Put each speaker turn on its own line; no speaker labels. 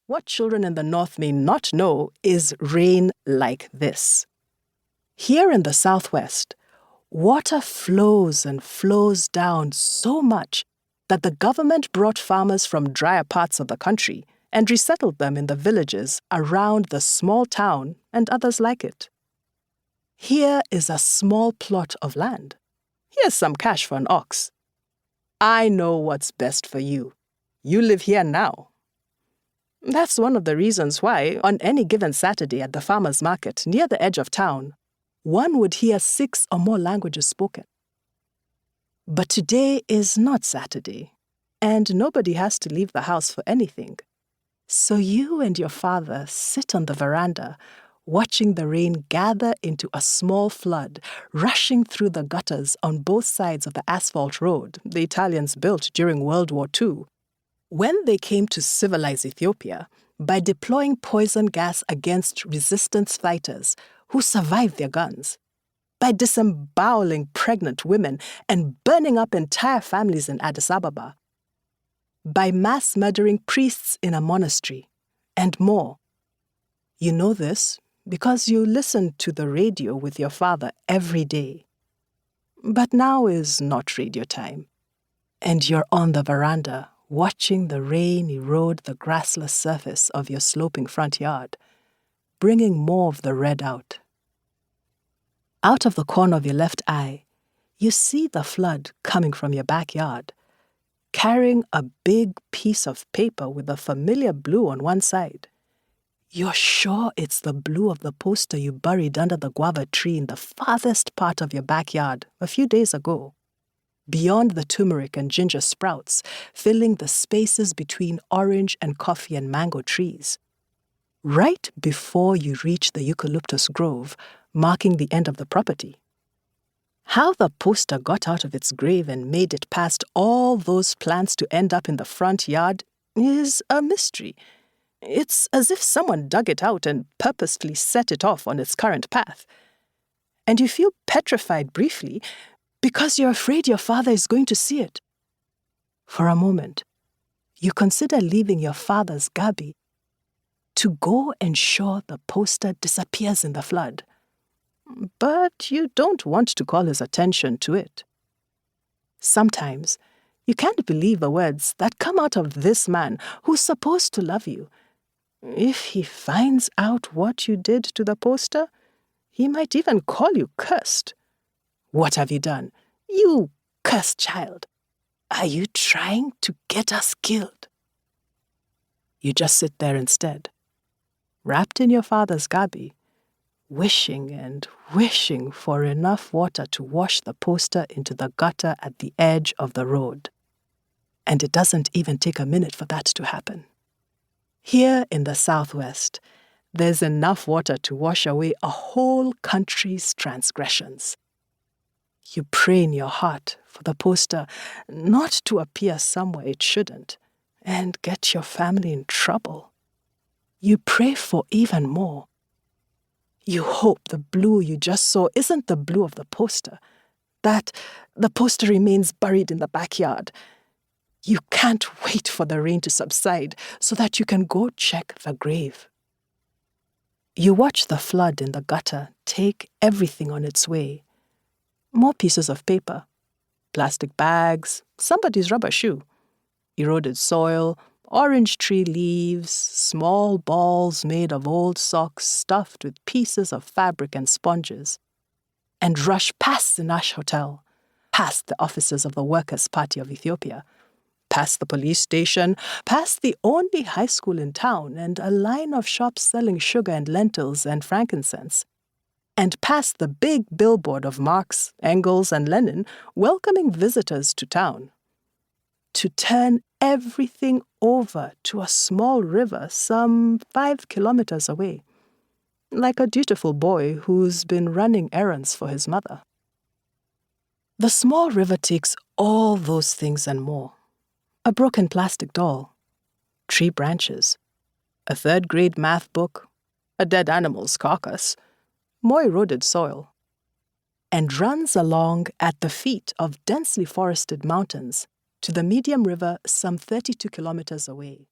What children in the north may not know is rain like this. Here in the southwest, water flows and flows down so much that the government brought farmers from drier parts of the country and resettled them in the villages around the small town and others like it. Here is a small plot of land. Here's some cash for an ox. I know what's best for you. You live here now. That's one of the reasons why, on any given Saturday at the farmer's market near the edge of town, one would hear 6 or more languages spoken. But today is not Saturday, and nobody has to leave the house for anything. So you and your father sit on the veranda, watching the rain gather into a small flood, rushing through the gutters on both sides of the asphalt road the Italians built during World War II, when they came to civilize Ethiopia by deploying poison gas against resistance fighters who survived their guns, by disemboweling pregnant women and burning up entire families in Addis Ababa, by mass murdering priests in a monastery, and more. You know this because you listen to the radio with your father every day. But now is not radio time, and you're on the veranda watching the rain erode the grassless surface of your sloping front yard, bringing more of the red out. Out of the corner of your left eye, you see the flood coming from your backyard, carrying a big piece of paper with a familiar blue on one side. You're sure it's the blue of the poster you buried under the guava tree in the farthest part of your backyard a few days ago, beyond the turmeric and ginger sprouts, filling the spaces between orange and coffee and mango trees. Right before you reach the eucalyptus grove, marking the end of the property. How the poster got out of its grave and made it past all those plants to end up in the front yard is a mystery. It's as if someone dug it out and purposefully set it off on its current path. And you feel petrified briefly because you're afraid your father is going to see it. For a moment, you consider leaving your father's gabi to go ensure the poster disappears in the flood. But you don't want to call his attention to it. Sometimes you can't believe the words that come out of this man who's supposed to love you. If he finds out what you did to the poster, he might even call you cursed. What have you done? You cursed child. Are you trying to get us killed? You just sit there instead, wrapped in your father's gabi, wishing and wishing for enough water to wash the poster into the gutter at the edge of the road. And it doesn't even take a minute for that to happen. Here in the southwest, there's enough water to wash away a whole country's transgressions. You pray in your heart for the poster not to appear somewhere it shouldn't and get your family in trouble. You pray for even more. You hope the blue you just saw isn't the blue of the poster, that the poster remains buried in the backyard. You can't wait for the rain to subside so that you can go check the grave. You watch the flood in the gutter take everything on its way. More pieces of paper, plastic bags, somebody's rubber shoe, eroded soil, orange tree leaves, small balls made of old socks stuffed with pieces of fabric and sponges, and rush past the Nash Hotel, past the offices of the Workers' Party of Ethiopia, past the police station, past the only high school in town and a line of shops selling sugar and lentils and frankincense, and past the big billboard of Marx, Engels, and Lenin welcoming visitors to town, to turn everything over to a small river some 5 kilometers away, like a dutiful boy who's been running errands for his mother. The small river takes all those things and more. A broken plastic doll, tree branches, a third-grade math book, a dead animal's carcass, more eroded soil, and runs along at the feet of densely forested mountains to the medium river some 32 kilometers away.